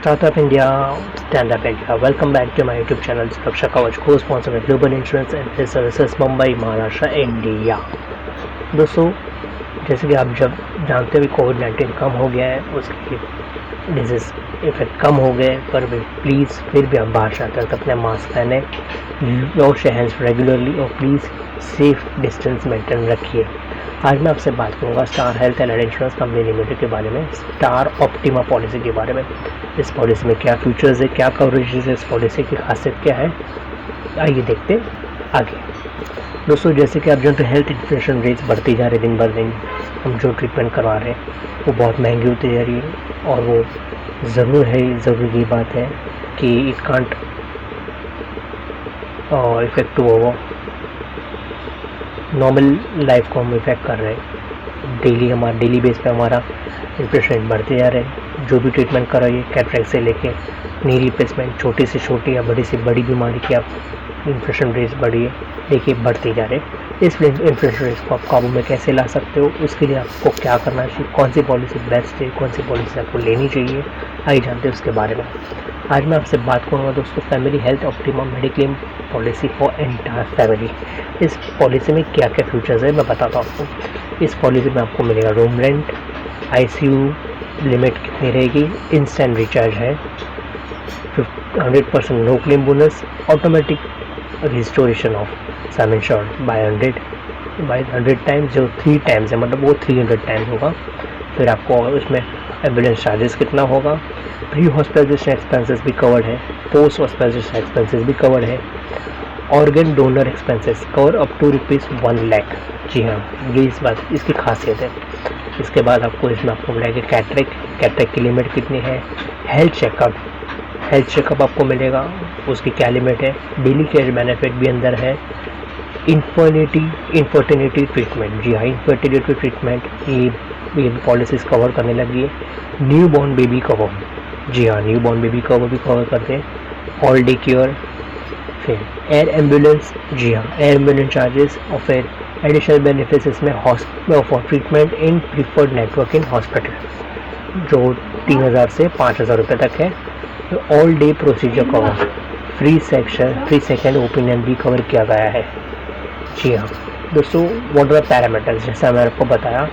Startup India, Stand Up India. Welcome back to my YouTube channel Suraksha Kavach, co-sponsor with Global Insurance and Health Services Mumbai, Maharashtra, India. दोस्तों, जैसे कि आप जब जानते हो कोविड-19 कम हो गया है, उसके डिजीज़ इफेक्ट कम हो गए, पर भी प्लीज़ फिर भी आप बाहर जाते हैं तो अपने मास्क पहने, वॉश योर हैंड्स रेगुलरली और प्लीज़ सेफ डिस्टेंस मेंटेन रखिए। आज मैं आपसे बात करूंगा star health and insurance company limited के बारे में, स्टार ऑप्टिमा पॉलिसी के बारे में। इस पॉलिसी में क्या फीचर्स है, क्या कवरेजेस है, इस पॉलिसी की खासियत क्या है, आइए देखते आगे। दोस्तों, जैसे कि आप जानते हैं हेल्थ इन्फ्लेशन रेट्स बढ़ती जा रही दिन बर दिन। हम जो ट्रीटमेंट करवा रहे हैं वो बहुत महंगी होती जा रही है और वो ज़रूरी बात है कि इट कांट इफेक्ट वो नॉर्मल लाइफ को हम इफेक्ट कर रहे हैं। डेली बेस पे हमारा इन्फ्लेशन बढ़ते जा रहे हैं। जो भी ट्रीटमेंट कराइए, कैटरेक्ट से लेके नी रिप्लेसमेंट, छोटी से छोटी या बड़ी से बड़ी बीमारी की आप इन्फ्लेशन रेट्स बढ़िए देखिए बढ़ते जा रहे हैं। इस इन्फ्लेशन रेट्स को आप काबू में कैसे ला सकते हो, उसके लिए आपको क्या करना चाहिए, कौन सी पॉलिसी बेस्ट है, कौन सी पॉलिसी आपको लेनी चाहिए, आइए जानते हैं उसके बारे में। आज मैं आपसे बात करूँगा दोस्तों family health optima mediclaim policy for entire family. इस पॉलिसी में क्या क्या फीचर्स है मैं बताता हूँ आपको। इस पॉलिसी में आपको मिलेगा रूम रेंट, ICU लिमिट कितनी रहेगी, इंस्टेंट रिचार्ज है, 100% no claim bonus, automatic restoration of sum insured by 100 times, जो 3 टाइम्स है मतलब वो 300 टाइम्स होगा। फिर आपको उसमें एम्बुलेंस चार्जेस कितना होगा, प्री हॉस्पिटलाइजेशन एक्सपेंसेस भी कवर्ड है, पोस्ट हॉस्पिटलाइजेशन एक्सपेंसेस भी कवर्ड है, organ donor expenses cover up to ₹1 lakh. जी हाँ, ये इस बात इसकी खासियत है। इसके बाद आपको इसमें आपको मिलेगा कैटरेक्ट की लिमिट कितनी है, हेल्थ चेकअप आपको मिलेगा, उसकी क्या लिमिट है, डेली केयर बेनिफिट भी अंदर है, इनफर्टिलिटी ट्रीटमेंट। जी हाँ, इनफर्टिलिटी ट्रीटमेंट ये पॉलिसीज़ कवर करने लगी है। न्यू बॉर्न बेबी कवर, जी हाँ, न्यू बॉर्न बेबी कवर भी कवर करते हैं। ऑल डे केयर, फिर एयर एम्बुलेंस, जी हाँ, एयर एम्बुलेंस चार्जेस, और फिर एडिशनल बेनिफिट्स इसमें for treatment in preferred network in hospital, जो 3000 से 5000 रुपये तक है। तो all day procedure cover, free second opinion भी कवर किया गया है। जी हाँ दोस्तों, व्हाट आर पैरामीटर्स, जैसा मैंने आपको बताया,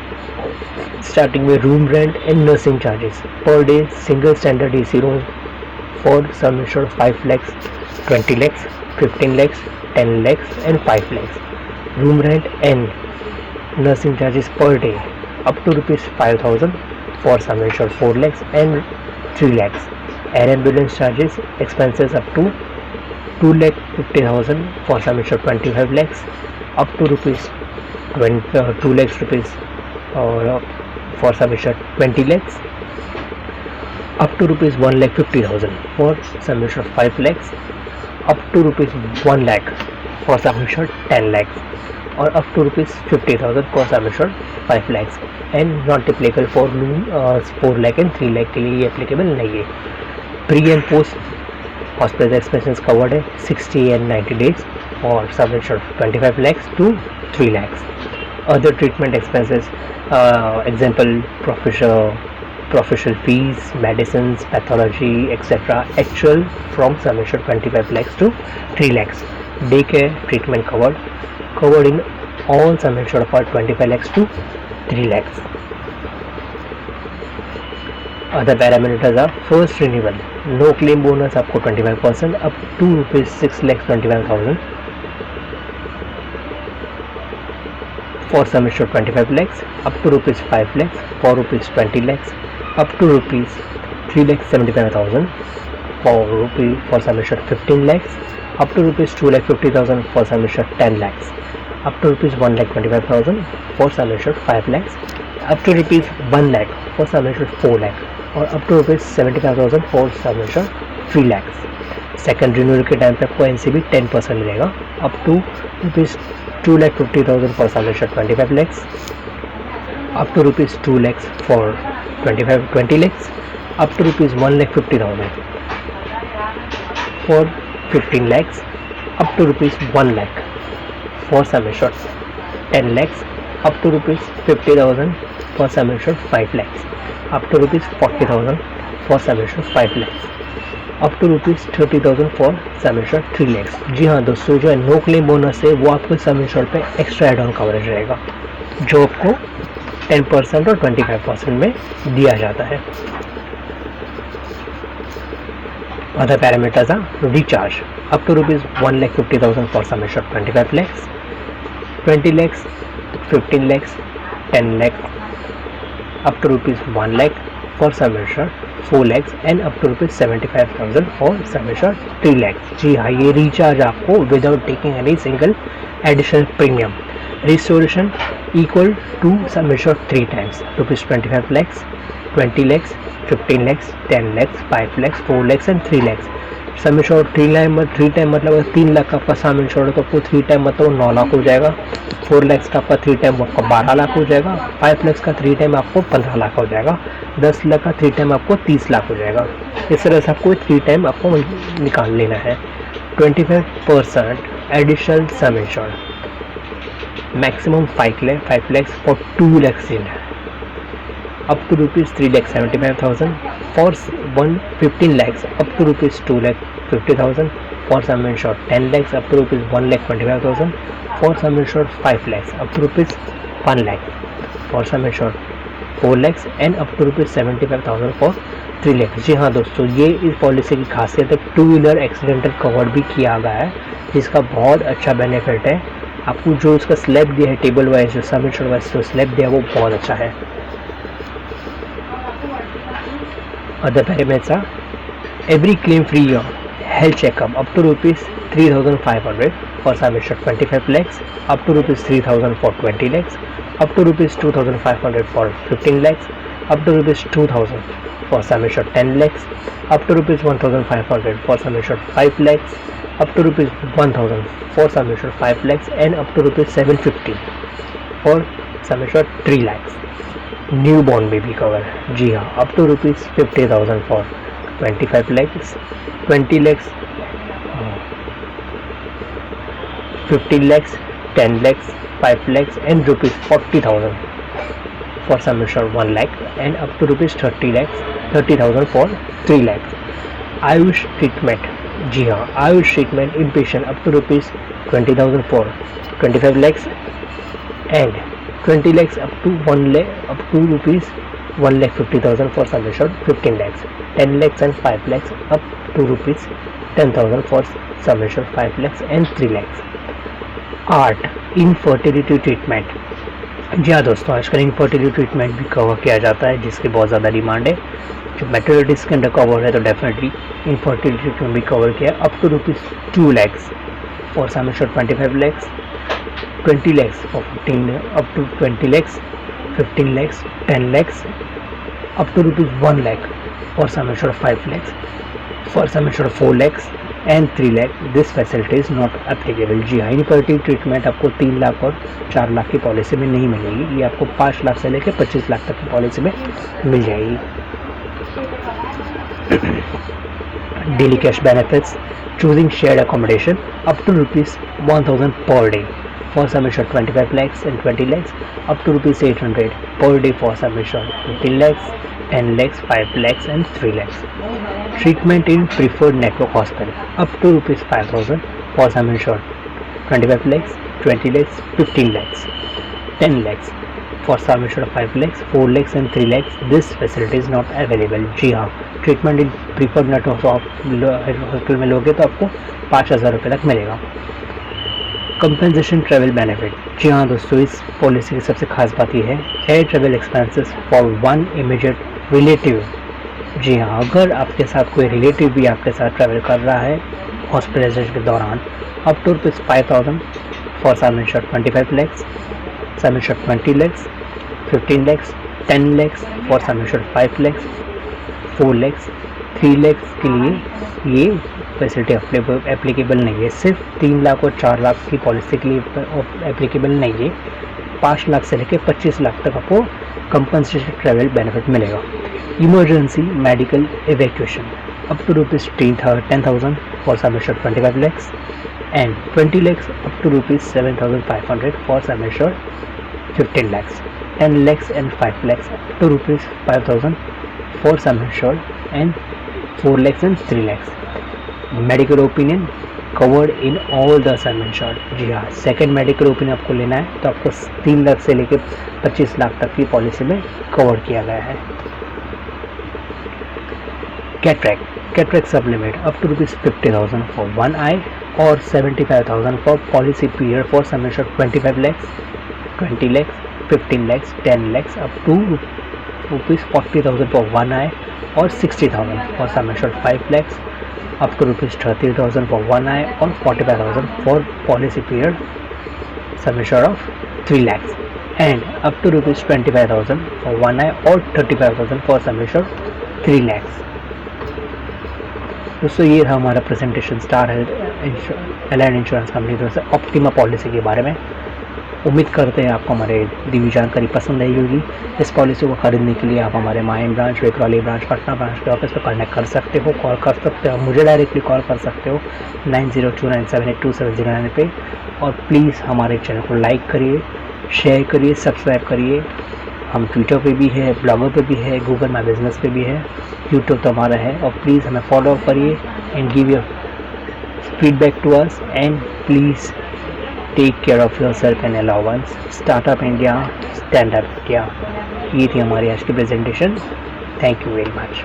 स्टार्टिंग में room rent and nursing charges per day, single standard AC room for sum insured 5 lakhs, 20 lakhs, 15 lakhs, 10 lakhs and 5 lakhs. Room rent and nursing charges per day up to ₹5,000 for some insured 4 lakhs and 3 lakhs. Air ambulance charges expenses up to 2,50,000 for some insured 25 lakhs up to ₹2 lakhs for some insured 20 lakhs up to ₹1,50,000 for some insured 5 lakhs up to ₹1 lakh for some insured 10 lakhs और up to ₹50,000 for some insured 5 lakhs and not applicable for 4 lakh and 3 lakh के लिए ये applicable नहीं है। Pre and post hospital expenses covered है 60 and 90 days और some insured 25 lakhs to 3 lakhs. Other treatment expenses, example professional fees, medicines, pathology, etc. actual from sum insured 25 lakhs to 3 lakhs. Daycare treatment covered in all sum insured for 25 lakhs to 3 lakhs. Other parameters are first renewal, no claim bonus आपको 25% up to ₹6,25,000 for sum insured 25 lakhs up to ₹5 lakhs for ₹20 lakhs up to ₹3,75,000 for sum insured 15 lakhs up to ₹2,50,000 for sum insured 10 lakhs up to ₹1,25,000 for sum insured 5 lakhs up to ₹1 lakh for sum insured 4 lakh और up to ₹75,000 for sum insured 3 lakhs. Second renewal के time पे आपको NCB 10% मिलेगा up to ₹2,50,000 for sum insured 25 lakhs up to ₹2 lakhs for 20 lakhs up to ₹1,50,000 for 15 lakhs up to ₹1 lakh for sum insured 10 lakhs up to ₹50,000 for sum insured 5 lakhs up to ₹40,000 for sum assured 5 lakhs, up to rupees 30,000 for sum assured 3 lakhs। जी हाँ दोस्तों, जो है no claim bonus है वो आपको sum assured पे extra add on coverage रहेगा, जो आपको 10% और 25% में दिया जाता है। Other parameters are recharge up to rupees 1,50,000 for sum assured 25 lakhs, 20 lakhs, 15 lakhs, 10 lakhs, up to rupees 1 lakh for sum assured 4 lakhs and up to rupees 75,000 for sum assured 3 lakhs। जी हाँ, ये रिचार्ज आपको without taking any single additional premium. Restoration equal to sum assured 3 times rupees 25 lakhs, 20 lakhs, 15 lakhs, 10 lakhs, 5 lakhs, 4 lakhs and 3 lakhs। Sum assured 3 time मतलब अगर 3 लाख का आपका sum assured है तो आपको 3 टाइम मतलब 9 लाख हो जाएगा। 4 lakhs का आपका 3 टाइम आपका 12 लाख हो जाएगा। 5 lakhs का 3 टाइम आपको 15 लाख हो जाएगा। 10 लाख का 3 टाइम आपको 30 लाख हो जाएगा। इस तरह से आपको 3 टाइम आपको निकाल लेना है। 25% additional sum assured, maximum 5 lakhs for 2 lakhs in, up to rupees 3,75,000 for 15 lakhs, up to rupees 2,50,000 for sum insured 10 lakhs, up to rupees 1,25,000 for sum insured 5 lakhs, up to rupees 1 lakh for sum insured 4 lakhs and up to rupees 75,000 for 3 lakhs। जी हाँ दोस्तों, ये इस policy की खासियत है। 2 wheeler accidental cover भी किया गया है, जिसका बहुत अच्छा बेनिफिट है। आपको जो इसका स्लैब दिया है टेबल वाइज, जो सम एश्योर्ड वाइज जो स्लैब दिया है वो बहुत अच्छा है। Other parameters are every claim free health checkup up to rupees 3,500 for sum assured 25 lakhs, up to rupees 3,000 for 20 lakhs, up to rupees 2,500 for 15 lakhs, up to rupees 2,000 for sum assured 10 lakhs, up to rupees 1,500 for sum assured 5 lakhs, up to rupees 1,000 for sum assured 5 lakhs and up to rupees 750 for sum assured 3 lakhs। Newborn baby cover, जी हाँ, up to rupees 50,000 for 25 lakhs, 20 lakhs, 15 lakhs, 10 lakhs, 5 lakhs and rupees 40,000 for sum assured 1 lakh and up to rupees 30,000 for 3 lakhs। Ayush treatment, जी हाँ, Ayush treatment in patient up to rupees 20,000 for 25 lakhs and 20 lakhs up to 1 lakh, up to rupees 1,50,000 for sum assured 15 lakhs, 10 lakhs and 5 lakhs up to rupees 10,000 for sum assured 5 lakhs and 3 lakhs। ART infertility treatment, जी हाँ दोस्तों, आजकल infertility treatment भी cover किया जाता है, जिसकी बहुत ज़्यादा डिमांड है। जो मैटरनिटीज़ के अंडर कवर है तो डेफिनेटली इनफर्टिलिटी ट्रीटमेंट भी कवर किया है। Up to rupees 2 lakhs for sum assured 25 lakhs, 20 lakhs for 15, up to 20 lakhs, 15 lakhs, 10 lakhs, up to rupees 1 lakh for sum assured 5 lakhs, for sum assured 4 lakhs and 3 lakh। This facility is not applicable. जी हाँ, infertility treatment आपको 3 लाख और 4 लाख की policy में नहीं मिलेगी, ये आपको 5 लाख से लेकर 25 लाख तक की पॉलिसी में मिल जाएगी। Daily cash benefits, choosing shared accommodation up to rupees 1,000 per day for sum assured 25 lakhs and 20 lakhs, up to rupees 800 per day for sum assured 15 lakhs, 10 lakhs, 5 lakhs and 3 lakhs। Treatment in preferred network hospital up to rupees 5,000 for sum assured 25 lakhs, 20 lakhs, 15 lakhs, 10 lakhs for sum assured 5 lakhs, 4 lakhs and 3 lakhs। This facility is not available। जी हाँ, treatment in preferred network hospital में लोगे तो आपको 5,000 रुपये तक मिलेगा। Compensation travel benefit, जी हाँ दोस्तों, इस पॉलिसी की सबसे खास बात यह है air travel expenses for 1 immediate relative. जी हाँ, अगर आपके साथ कोई रिलेटिव भी आपके साथ ट्रैवल कर रहा है हॉस्पिटलाइजेशन के दौरान, up to rupees 5,000 for sum assured 25 lakhs, sum assured 20 lakhs, 15 lakhs, 10 lakhs for sum assured 5 lakhs, 4 lakhs, 3 lakhs के लिए ये फैसिलिटी एप्लीकेबल नहीं है। सिर्फ 3 लाख और 4 लाख की पॉलिसी के लिए एप्लीकेबल नहीं है। 5 लाख से लेकर 25 लाख तक आपको कंपनसेशन ट्रैवल बेनिफिट मिलेगा। Emergency medical evacuation up to rupees 10,000 for sum assured 25 lakhs and 20 lakhs up to rupees 7,500 for sum assured 15 lakhs, 10 lakhs and 5 lakhs up to rupees 5,000 for sum insured and 4 lakhs and 3 lakhs. Medical opinion covered in all the sum insured. जी हाँ, second medical opinion आपको लेना है तो आपको 3 लाख से लेकर 25 लाख तक की पॉलिसी में कवर किया गया है। कैटरैक्ट सब limit up to ₹50,000 for 1 eye और 75,000 for policy period for sum insured 25 lakhs, 20 lakhs, 15 lakhs, 10 lakhs up to ₹40,000 for 1 eye और 60,000 for sum insured 5 lakhs up to ₹30,000 for 1 eye or 45,000 for policy period sum assured of 3 lakhs and up to ₹25,000 for 1 eye or 35,000 for sum assured 3 lakhs। दोस्तों ये था हमारा presentation star health allied insurance company की तरफ से optima policy के बारे में। उम्मीद करते हैं आपको हमारे दी हुई जानकारी पसंद आई होगी। इस पॉलिसी को खरीदने के लिए आप हमारे mine branch, Vikhroli branch, Patna branch के ऑफिस पर कॉन्टैक्ट कर सकते हो, कॉल कर सकते हो, मुझे डायरेक्टली कॉल कर सकते हो 9029782709 पे। और प्लीज़ हमारे चैनल को लाइक करिए, शेयर करिए, सब्सक्राइब करिए। हम ट्विटर पे भी है, ब्लॉगर पे भी है, गूगल माई बिजनेस पे भी है, यूट्यूब तो हमारा है। और प्लीज़ हमें फॉलो करिए and give your feedback to us and please take care of yourself and loved ones। Startup India, stand up India, ये थी हमारी आज की presentation. Thank you very much.